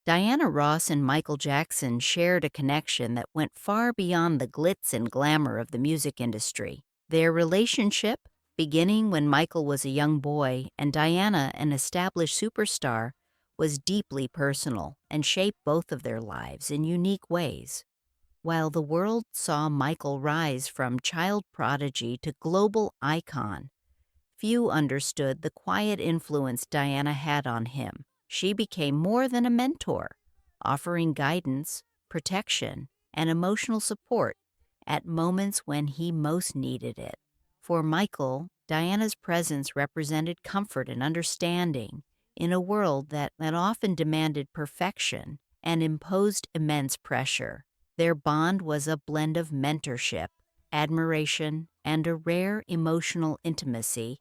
Diana Ross and Michael Jackson shared a connection that went far beyond the glitz and glamour of the music industry. Their relationship, beginning when Michael was a young boy and Diana an established superstar, was deeply personal and shaped both of their lives in unique ways. While the world saw Michael rise from child prodigy to global icon, few understood the quiet influence Diana had on him. She became more than a mentor, offering guidance, protection, and emotional support at moments when he most needed it. For Michael, Diana's presence represented comfort and understanding in a world that often demanded perfection and imposed immense pressure. Their bond was a blend of mentorship, admiration, and a rare emotional intimacy,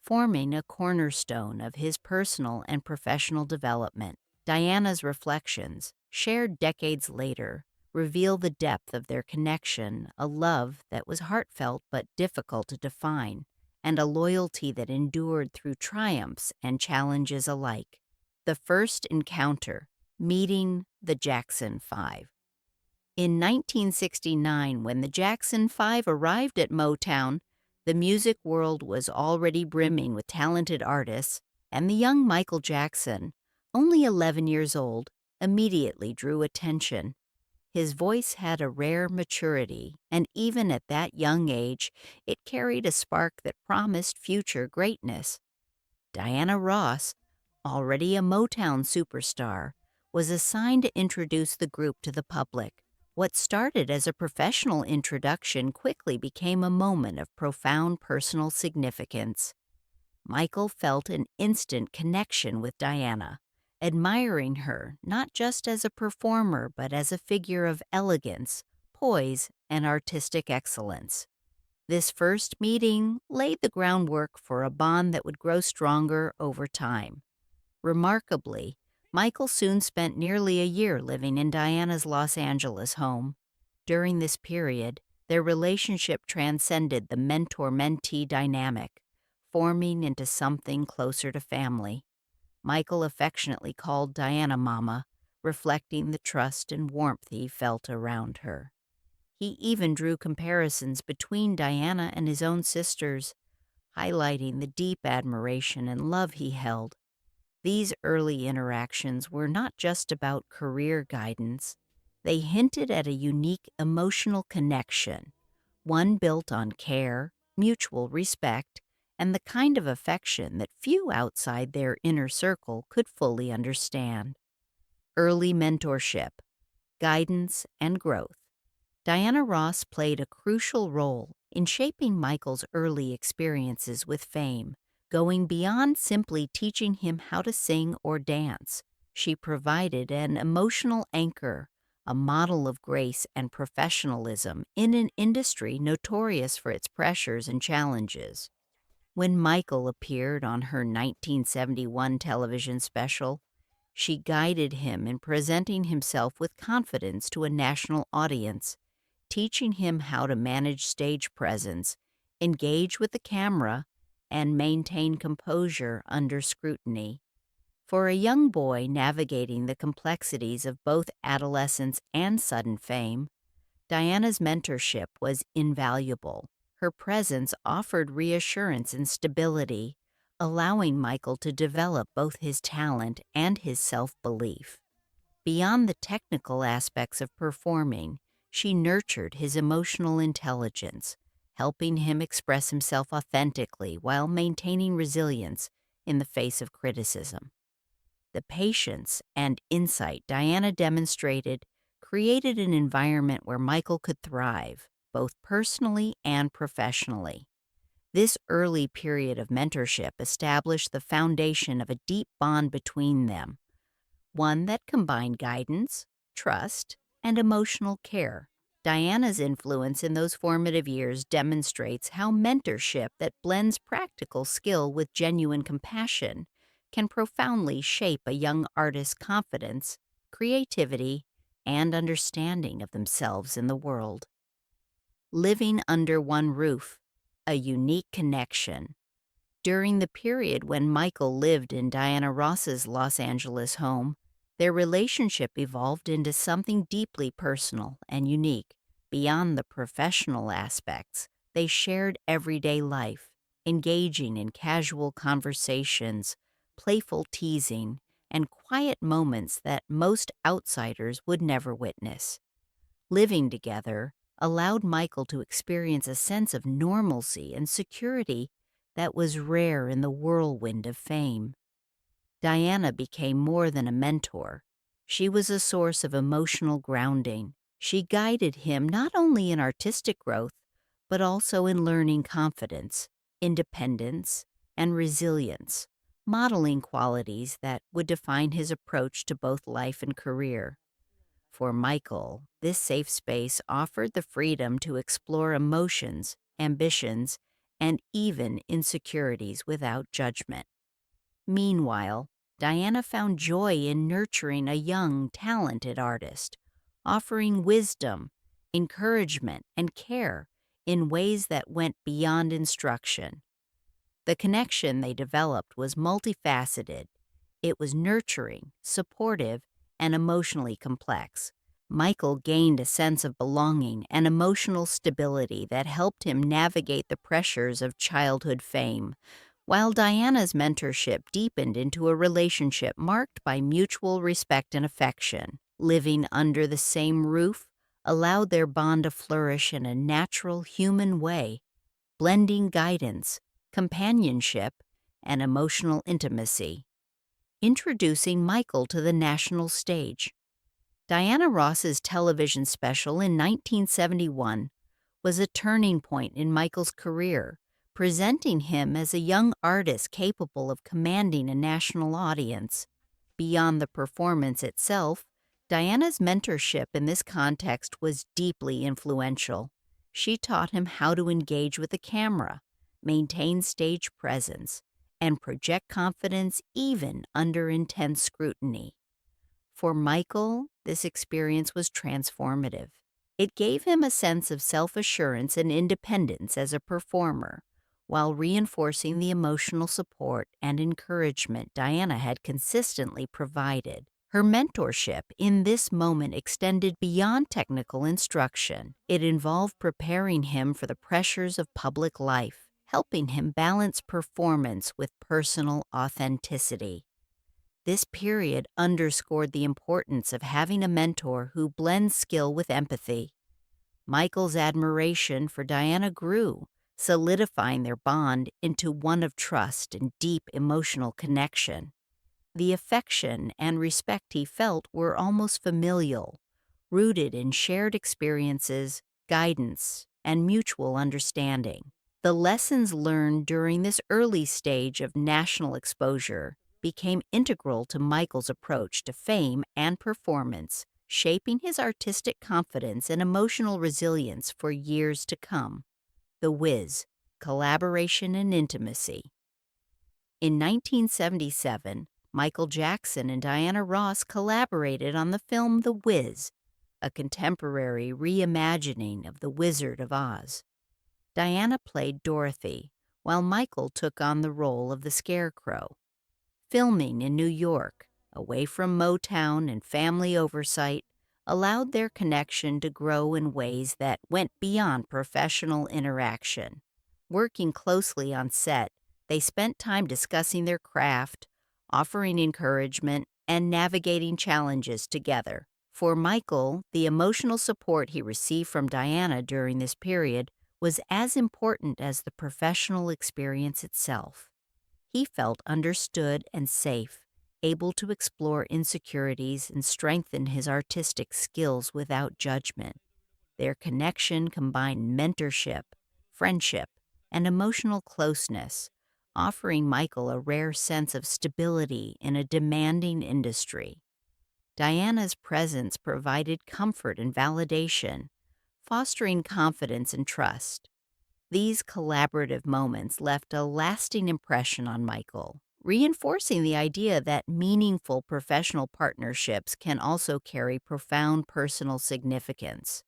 forming a cornerstone of his personal and professional development. Diana's reflections, shared decades later, reveal the depth of their connection, a love that was heartfelt but difficult to define, and a loyalty that endured through triumphs and challenges alike. The first encounter, meeting the Jackson Five. In 1969, when the Jackson Five arrived at Motown, the music world was already brimming with talented artists, and the young Michael Jackson, only 11 years old, immediately drew attention. His voice had a rare maturity, and even at that young age, it carried a spark that promised future greatness. Diana Ross, already a Motown superstar, was assigned to introduce the group to the public. What started as a professional introduction quickly became a moment of profound personal significance. Michael felt an instant connection with Diana, admiring her not just as a performer but as a figure of elegance, poise, and artistic excellence. This first meeting laid the groundwork for a bond that would grow stronger over time. Remarkably, Michael soon spent nearly a year living in Diana's Los Angeles home. During this period, their relationship transcended the mentor-mentee dynamic, forming into something closer to family. Michael affectionately called Diana Mama, reflecting the trust and warmth he felt around her. He even drew comparisons between Diana and his own sisters, highlighting the deep admiration and love he held. These early interactions were not just about career guidance. They hinted at a unique emotional connection, one built on care, mutual respect, and the kind of affection that few outside their inner circle could fully understand. Early mentorship, guidance, and growth. Diana Ross played a crucial role in shaping Michael's early experiences with fame, going beyond simply teaching him how to sing or dance. She provided an emotional anchor, a model of grace and professionalism in an industry notorious for its pressures and challenges. When Michael appeared on her 1971 television special, she guided him in presenting himself with confidence to a national audience, teaching him how to manage stage presence, engage with the camera, and maintain composure under scrutiny. For a young boy navigating the complexities of both adolescence and sudden fame, Diana's mentorship was invaluable. Her presence offered reassurance and stability, allowing Michael to develop both his talent and his self-belief. Beyond the technical aspects of performing, she nurtured his emotional intelligence, helping him express himself authentically while maintaining resilience in the face of criticism. The patience and insight Diana demonstrated created an environment where Michael could thrive, both personally and professionally. This early period of mentorship established the foundation of a deep bond between them, one that combined guidance, trust, and emotional care. Diana's influence in those formative years demonstrates how mentorship that blends practical skill with genuine compassion can profoundly shape a young artist's confidence, creativity, and understanding of themselves in the world. Living under one roof, a unique connection. During the period when Michael lived in Diana Ross's Los Angeles home, Their relationship evolved into something deeply personal and unique. Beyond the professional aspects, they shared everyday life, engaging in casual conversations, playful teasing, and quiet moments that most outsiders would never witness. Living together allowed Michael to experience a sense of normalcy and security that was rare in the whirlwind of fame. Diana became more than a mentor. She was a source of emotional grounding. She guided him not only in artistic growth, but also in learning confidence, independence, and resilience, modeling qualities that would define his approach to both life and career. For Michael, this safe space offered the freedom to explore emotions, ambitions, and even insecurities without judgment. Meanwhile, Diana found joy in nurturing a young, talented artist, offering wisdom, encouragement, and care in ways that went beyond instruction. The connection they developed was multifaceted. It was nurturing, supportive, and emotionally complex. Michael gained a sense of belonging and emotional stability that helped him navigate the pressures of childhood fame, while Diana's mentorship deepened into a relationship marked by mutual respect and affection. Living under the same roof allowed their bond to flourish in a natural human way, blending guidance, companionship, and emotional intimacy. Introducing Michael to the national stage. Diana Ross's television special in 1971 was a turning point in Michael's career, presenting him as a young artist capable of commanding a national audience. Beyond the performance itself, Diana's mentorship in this context was deeply influential. She taught him how to engage with the camera, maintain stage presence, and project confidence even under intense scrutiny. For Michael, this experience was transformative. It gave him a sense of self-assurance and independence as a performer, while reinforcing the emotional support and encouragement Diana had consistently provided. Her mentorship in this moment extended beyond technical instruction. It involved preparing him for the pressures of public life, helping him balance performance with personal authenticity. This period underscored the importance of having a mentor who blends skill with empathy. Michael's admiration for Diana grew, solidifying their bond into one of trust and deep emotional connection. The affection and respect he felt were almost familial, rooted in shared experiences, guidance, and mutual understanding. The lessons learned during this early stage of national exposure became integral to Michael's approach to fame and performance, shaping his artistic confidence and emotional resilience for years to come. The Wiz, collaboration and intimacy. In 1977, Michael Jackson and Diana Ross collaborated on the film The Wiz, a contemporary reimagining of The Wizard of Oz. Diana played Dorothy, while Michael took on the role of the Scarecrow. Filming in New York, away from Motown and family oversight, allowed their connection to grow in ways that went beyond professional interaction. Working closely on set, they spent time discussing their craft, offering encouragement, and navigating challenges together. For Michael, the emotional support he received from Diana during this period was as important as the professional experience itself. He felt understood and safe, able to explore insecurities and strengthen his artistic skills without judgment. Their connection combined mentorship, friendship, and emotional closeness, offering Michael a rare sense of stability in a demanding industry. Diana's presence provided comfort and validation, fostering confidence and trust. These collaborative moments left a lasting impression on Michael, reinforcing the idea that meaningful professional partnerships can also carry profound personal significance.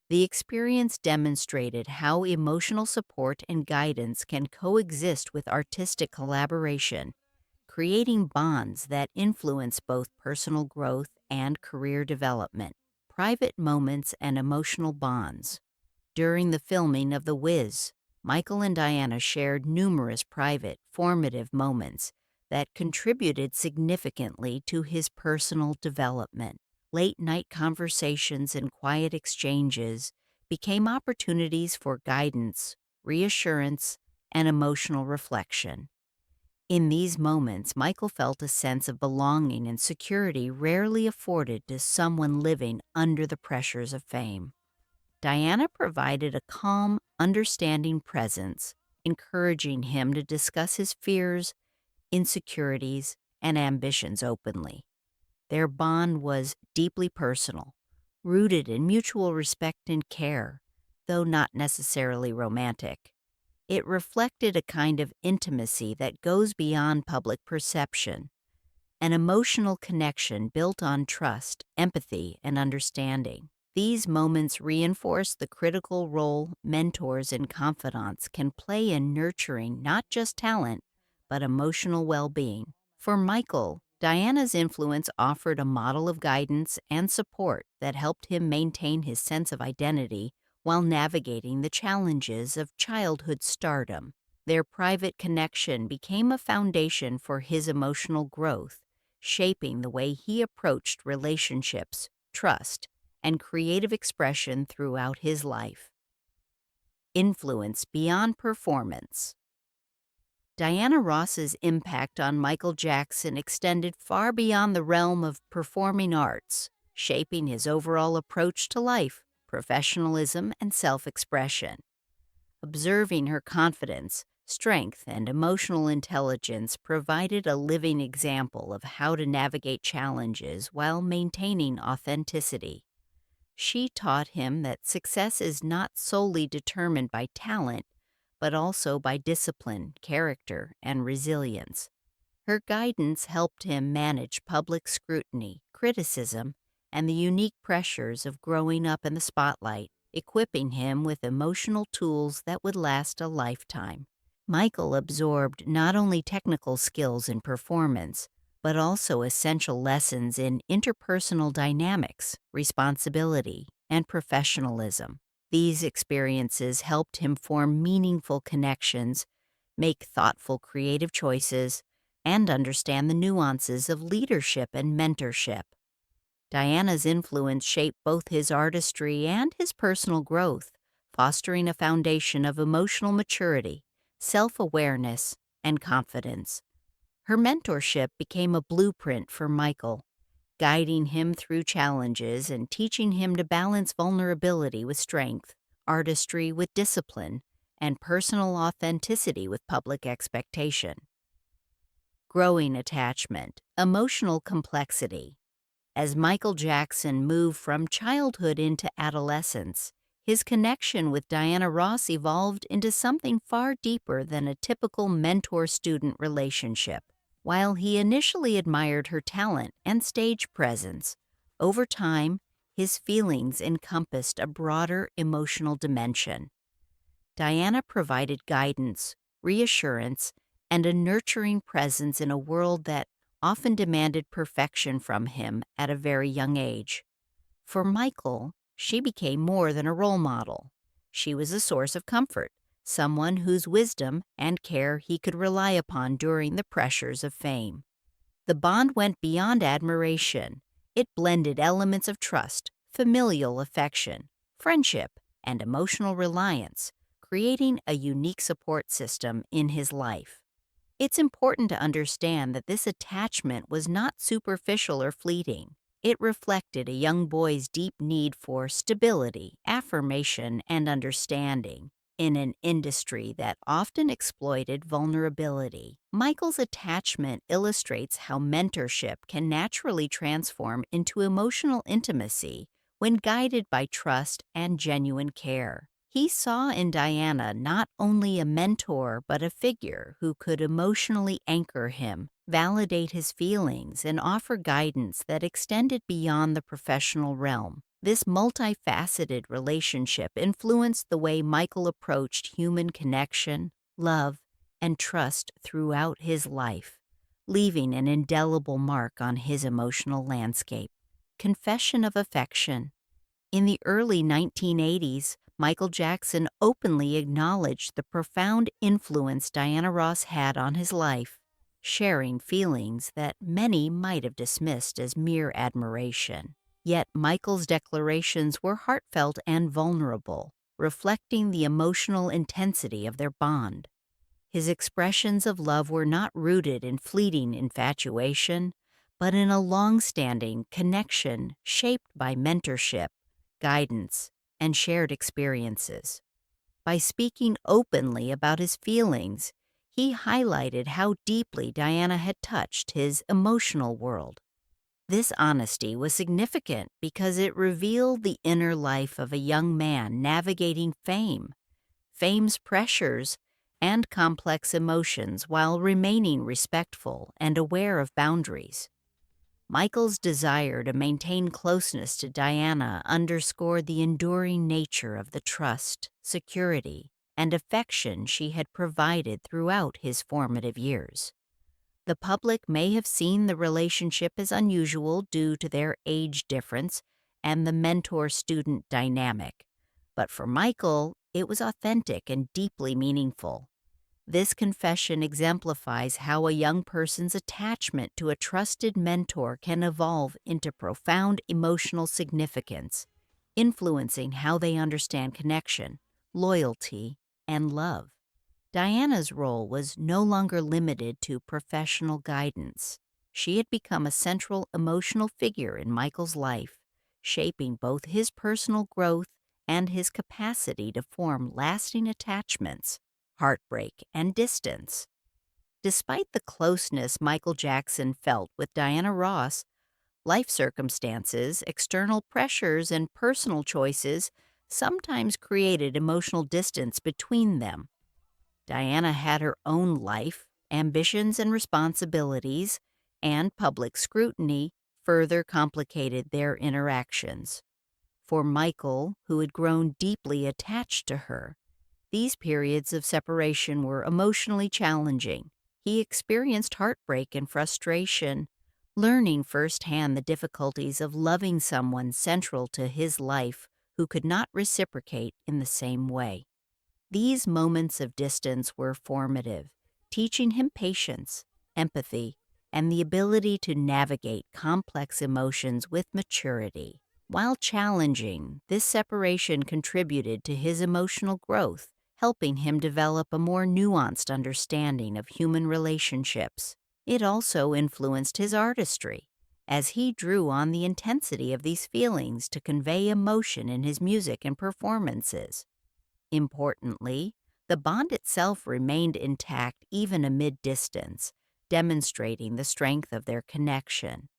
The experience demonstrated how emotional support and guidance can coexist with artistic collaboration, creating bonds that influence both personal growth and career development. Private moments and emotional bonds. During the filming of The Wiz, Michael and Diana shared numerous private, formative moments that contributed significantly to his personal development. Late night conversations and quiet exchanges became opportunities for guidance, reassurance, and emotional reflection. In these moments, Michael felt a sense of belonging and security rarely afforded to someone living under the pressures of fame. Diana provided a calm, understanding presence, encouraging him to discuss his fears, insecurities, and ambitions openly. Their bond was deeply personal, rooted in mutual respect and care, though not necessarily romantic. It reflected a kind of intimacy that goes beyond public perception, an emotional connection built on trust, empathy, and understanding. These moments reinforce the critical role mentors and confidants can play in nurturing not just talent, but emotional well being. For Michael, Diana's influence offered a model of guidance and support that helped him maintain his sense of identity while navigating the challenges of childhood stardom. Their private connection became a foundation for his emotional growth, shaping the way he approached relationships, trust, and creative expression throughout his life. Influence beyond performance. Diana Ross's impact on Michael Jackson extended far beyond the realm of performing arts, shaping his overall approach to life, professionalism, and self-expression. Observing her confidence, strength, and emotional intelligence provided a living example of how to navigate challenges while maintaining authenticity. She taught him that success is not solely determined by talent, but also by discipline, character, and resilience. Her guidance helped him manage public scrutiny, criticism, and the unique pressures of growing up in the spotlight, equipping him with emotional tools that would last a lifetime. Michael absorbed not only technical skills in performance, but also essential lessons in interpersonal dynamics, responsibility, and professionalism. These experiences helped him form meaningful connections, make thoughtful creative choices, and understand the nuances of leadership and mentorship. Diana's influence shaped both his artistry and his personal growth, fostering a foundation of emotional maturity, self-awareness, and confidence. Her mentorship became a blueprint for Michael, guiding him through challenges and teaching him to balance vulnerability with strength, artistry with discipline, and personal authenticity with public expectation. Growing attachment, emotional complexity. As Michael Jackson moved from childhood into adolescence, his connection with Diana Ross evolved into something far deeper than a typical mentor-student relationship. While he initially admired her talent and stage presence, over time, his feelings encompassed a broader emotional dimension. Diana provided guidance, reassurance, and a nurturing presence in a world that often demanded perfection from him at a very young age. For Michael, she became more than a role model. She was a source of comfort, someone whose wisdom and care he could rely upon during the pressures of fame. The bond went beyond admiration. It blended elements of trust, familial affection, friendship, and emotional reliance, creating a unique support system in his life. It's important to understand that this attachment was not superficial or fleeting. It reflected a young boy's deep need for stability, affirmation, and understanding. In an industry that often exploited vulnerability, Michael's attachment illustrates how mentorship can naturally transform into emotional intimacy when guided by trust and genuine care. He saw in Diana not only a mentor but a figure who could emotionally anchor him, validate his feelings, and offer guidance that extended beyond the professional realm. This multifaceted relationship influenced the way Michael approached human connection, love, and trust throughout his life, leaving an indelible mark on his emotional landscape. Confession of affection. In the early 1980s, Michael Jackson openly acknowledged the profound influence Diana Ross had on his life, sharing feelings that many might have dismissed as mere admiration. Yet Michael's declarations were heartfelt and vulnerable, reflecting the emotional intensity of their bond. His expressions of love were not rooted in fleeting infatuation, but in a long-standing connection shaped by mentorship, guidance, and shared experiences. By speaking openly about his feelings, he highlighted how deeply Diana had touched his emotional world. This honesty was significant because it revealed the inner life of a young man navigating fame's pressures, and complex emotions while remaining respectful and aware of boundaries. Michael's desire to maintain closeness to Diana underscored the enduring nature of the trust, security, and affection she had provided throughout his formative years. The public may have seen the relationship as unusual due to their age difference and the mentor-student dynamic, but for Michael, it was authentic and deeply meaningful. This confession exemplifies how a young person's attachment to a trusted mentor can evolve into profound emotional significance, influencing how they understand connection, loyalty, and love. Diana's role was no longer limited to professional guidance. She had become a central emotional figure in Michael's life, shaping both his personal growth and his capacity to form lasting attachments, heartbreak, and distance. Despite the closeness Michael Jackson felt with Diana Ross, life circumstances, external pressures, and personal choices sometimes created emotional distance between them. Diana had her own life, ambitions, and responsibilities, and public scrutiny further complicated their interactions. For Michael, who had grown deeply attached to her, these periods of separation were emotionally challenging. He experienced heartbreak and frustration, learning firsthand the difficulties of loving someone central to his life who could not reciprocate in the same way. These moments of distance were formative, teaching him patience, empathy, and the ability to navigate complex emotions with maturity. While challenging, this separation contributed to his emotional growth, helping him develop a more nuanced understanding of human relationships. It also influenced his artistry, as he drew on the intensity of these feelings to convey emotion in his music and performances. Importantly, the bond itself remained intact even amid distance, demonstrating the strength of their connection.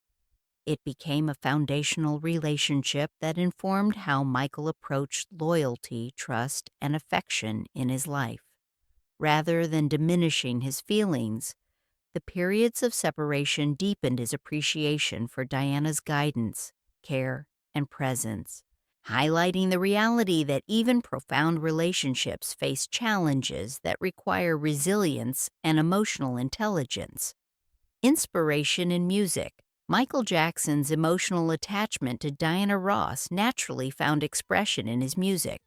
It became a foundational relationship that informed how Michael approached loyalty, trust, and affection in his life. Rather than diminishing his feelings, the periods of separation deepened his appreciation for Diana's guidance, care, and presence, highlighting the reality that even profound relationships face challenges that require resilience and emotional intelligence. Inspiration in music. Michael Jackson's emotional attachment to Diana Ross naturally found expression in his music,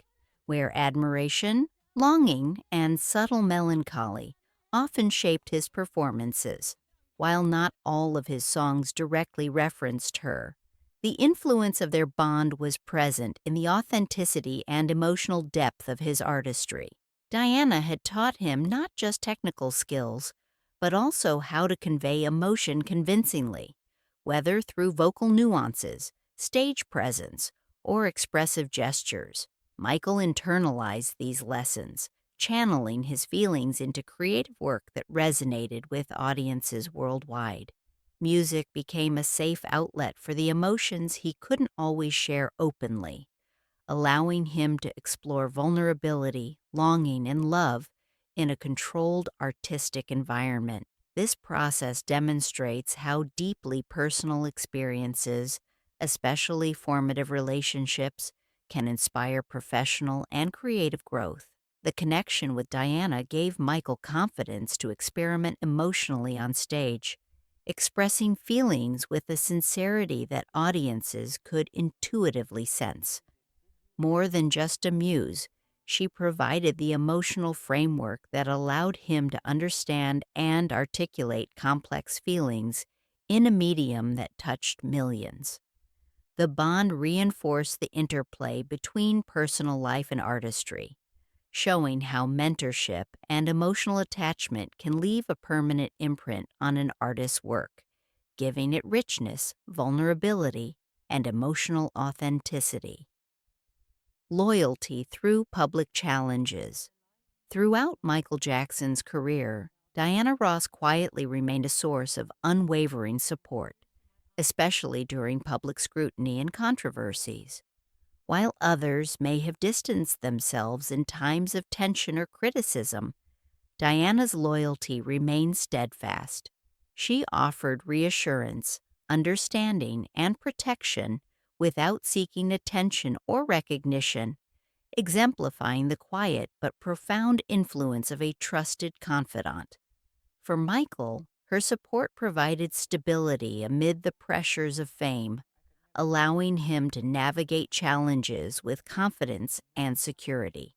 where admiration, longing, and subtle melancholy often shaped his performances. While not all of his songs directly referenced her, the influence of their bond was present in the authenticity and emotional depth of his artistry. Diana had taught him not just technical skills, but also how to convey emotion convincingly, whether through vocal nuances, stage presence, or expressive gestures. Michael internalized these lessons, channeling his feelings into creative work that resonated with audiences worldwide. Music became a safe outlet for the emotions he couldn't always share openly, allowing him to explore vulnerability, longing, and love in a controlled artistic environment. This process demonstrates how deeply personal experiences, especially formative relationships, can inspire professional and creative growth. The connection with Diana gave Michael confidence to experiment emotionally on stage, expressing feelings with a sincerity that audiences could intuitively sense. More than just a muse, she provided the emotional framework that allowed him to understand and articulate complex feelings in a medium that touched millions. The bond reinforced the interplay between personal life and artistry, showing how mentorship and emotional attachment can leave a permanent imprint on an artist's work, giving it richness, vulnerability, and emotional authenticity. Loyalty through public challenges. Throughout Michael Jackson's career, Diana Ross quietly remained a source of unwavering support, especially during public scrutiny and controversies. While others may have distanced themselves in times of tension or criticism, Diana's loyalty remained steadfast. She offered reassurance, understanding, and protection without seeking attention or recognition, exemplifying the quiet but profound influence of a trusted confidant. For Michael, her support provided stability amid the pressures of fame, allowing him to navigate challenges with confidence and security.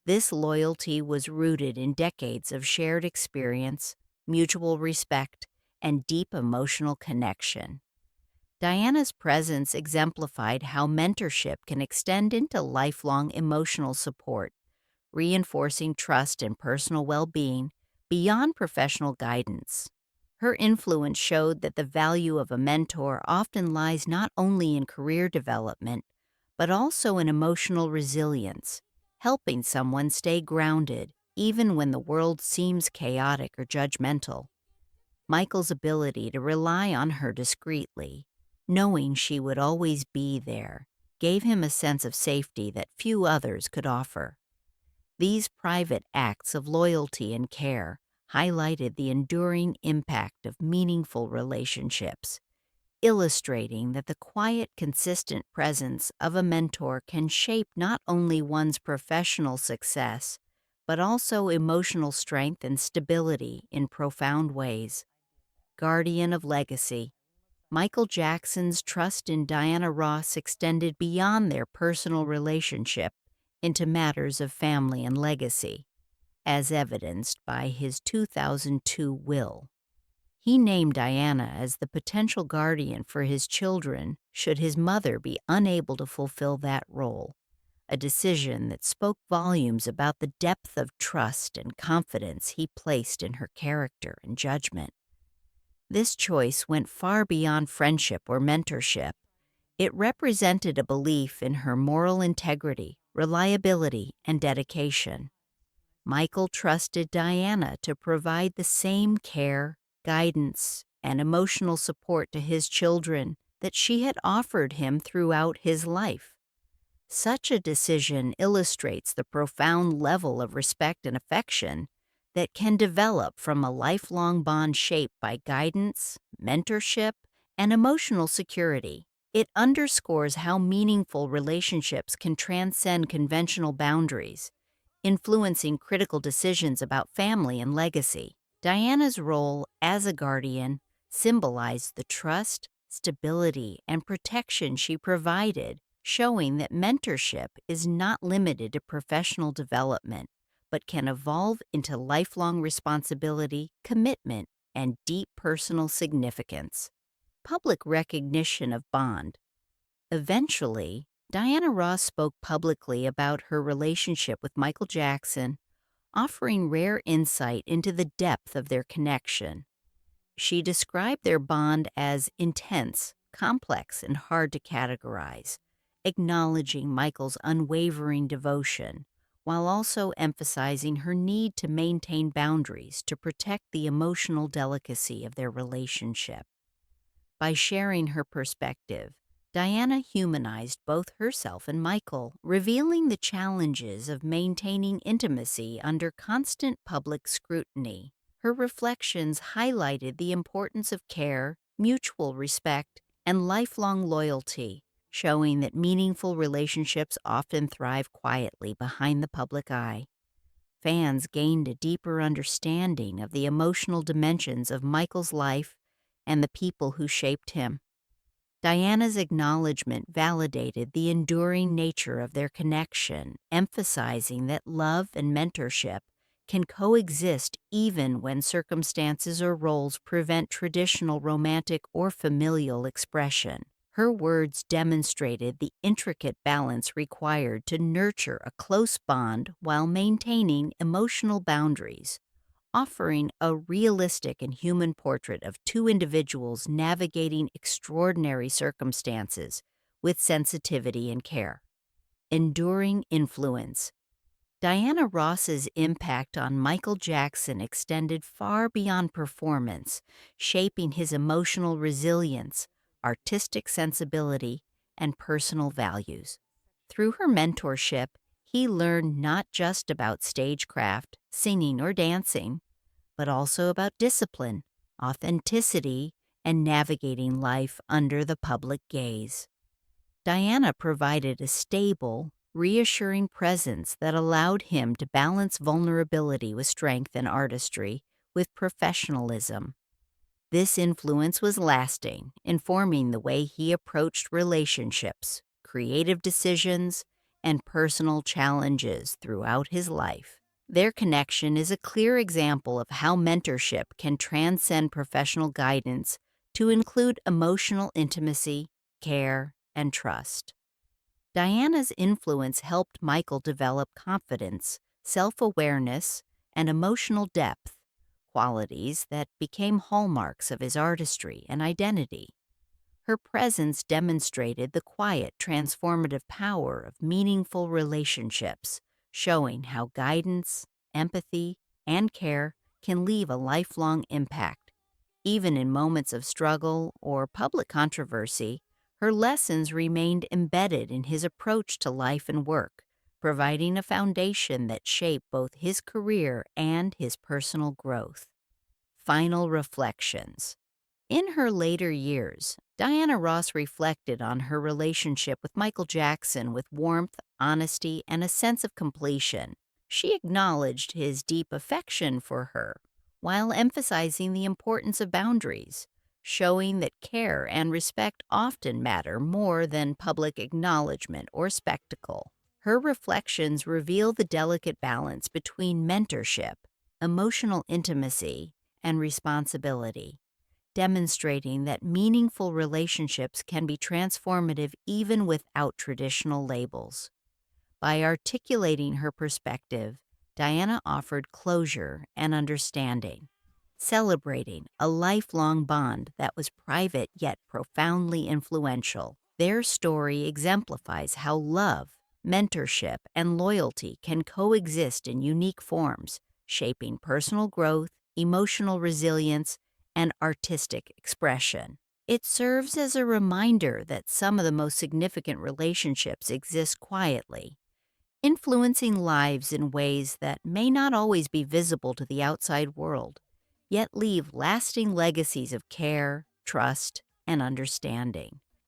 This loyalty was rooted in decades of shared experience, mutual respect, and deep emotional connection. Diana's presence exemplified how mentorship can extend into lifelong emotional support, reinforcing trust and personal well being beyond professional guidance. Her influence showed that the value of a mentor often lies not only in career development, but also in emotional resilience, helping someone stay grounded even when the world seems chaotic or judgmental. Michael's ability to rely on her discreetly, knowing she would always be there, gave him a sense of safety that few others could offer. These private acts of loyalty and care highlighted the enduring impact of meaningful relationships, illustrating that the quiet, consistent presence of a mentor can shape not only one's professional success, but also emotional strength and stability in profound ways. Guardian of legacy. Michael Jackson's trust in Diana Ross extended beyond their personal relationship into matters of family and legacy, as evidenced by his 2002 will. He named Diana as the potential guardian for his children should his mother be unable to fulfill that role, a decision that spoke volumes about the depth of trust and confidence he placed in her character and judgment. This choice went far beyond friendship or mentorship. It represented a belief in her moral integrity, reliability, and dedication. Michael trusted Diana to provide the same care, guidance, and emotional support to his children that she had offered him throughout his life. Such a decision illustrates the profound level of respect and affection that can develop from a lifelong bond shaped by guidance, mentorship, and emotional security. It underscores how meaningful relationships can transcend conventional boundaries, influencing critical decisions about family and legacy. Diana's role as a guardian symbolized the trust, stability, and protection she provided, showing that mentorship is not limited to professional development, but can evolve into lifelong responsibility, commitment, and deep personal significance. Public recognition of bond. Eventually, Diana Ross spoke publicly about her relationship with Michael Jackson, offering rare insight into the depth of their connection. She described their bond as intense, complex, and hard to categorize, acknowledging Michael's unwavering devotion, while also emphasizing her need to maintain boundaries to protect the emotional delicacy of their relationship. By sharing her perspective, Diana humanized both herself and Michael, revealing the challenges of maintaining intimacy under constant public scrutiny. Her reflections highlighted the importance of care, mutual respect, and lifelong loyalty, showing that meaningful relationships often thrive quietly behind the public eye. Fans gained a deeper understanding of the emotional dimensions of Michael's life and the people who shaped him. Diana's acknowledgement validated the enduring nature of their connection, emphasizing that love and mentorship can coexist even when circumstances or roles prevent traditional romantic or familial expression. Her words demonstrated the intricate balance required to nurture a close bond while maintaining emotional boundaries, offering a realistic and human portrait of two individuals navigating extraordinary circumstances with sensitivity and care. Enduring influence. Diana Ross's impact on Michael Jackson extended far beyond performance, shaping his emotional resilience, artistic sensibility, and personal values. Through her mentorship, he learned not just about stagecraft, singing, or dancing, but also about discipline, authenticity, and navigating life under the public gaze. Diana provided a stable, reassuring presence that allowed him to balance vulnerability with strength and artistry with professionalism. This influence was lasting, informing the way he approached relationships, creative decisions, and personal challenges throughout his life. Their connection is a clear example of how mentorship can transcend professional guidance to include emotional intimacy, care, and trust. Diana's influence helped Michael develop confidence, self-awareness, and emotional depth, qualities that became hallmarks of his artistry and identity. Her presence demonstrated the quiet, transformative power of meaningful relationships, showing how guidance, empathy, and care can leave a lifelong impact. Even in moments of struggle or public controversy, her lessons remained embedded in his approach to life and work, providing a foundation that shaped both his career and his personal growth. Final reflections. In her later years, Diana Ross reflected on her relationship with Michael Jackson with warmth, honesty, and a sense of completion. She acknowledged his deep affection for her, while emphasizing the importance of boundaries, showing that care and respect often matter more than public acknowledgement or spectacle. Her reflections reveal the delicate balance between mentorship, emotional intimacy, and responsibility, demonstrating that meaningful relationships can be transformative even without traditional labels. By articulating her perspective, Diana offered closure and understanding, celebrating a lifelong bond that was private yet profoundly influential. Their story exemplifies how love, mentorship, and loyalty can coexist in unique forms, shaping personal growth, emotional resilience, and artistic expression. It serves as a reminder that some of the most significant relationships exist quietly, influencing lives in ways that may not always be visible to the outside world, yet leave lasting legacies of care, trust, and understanding.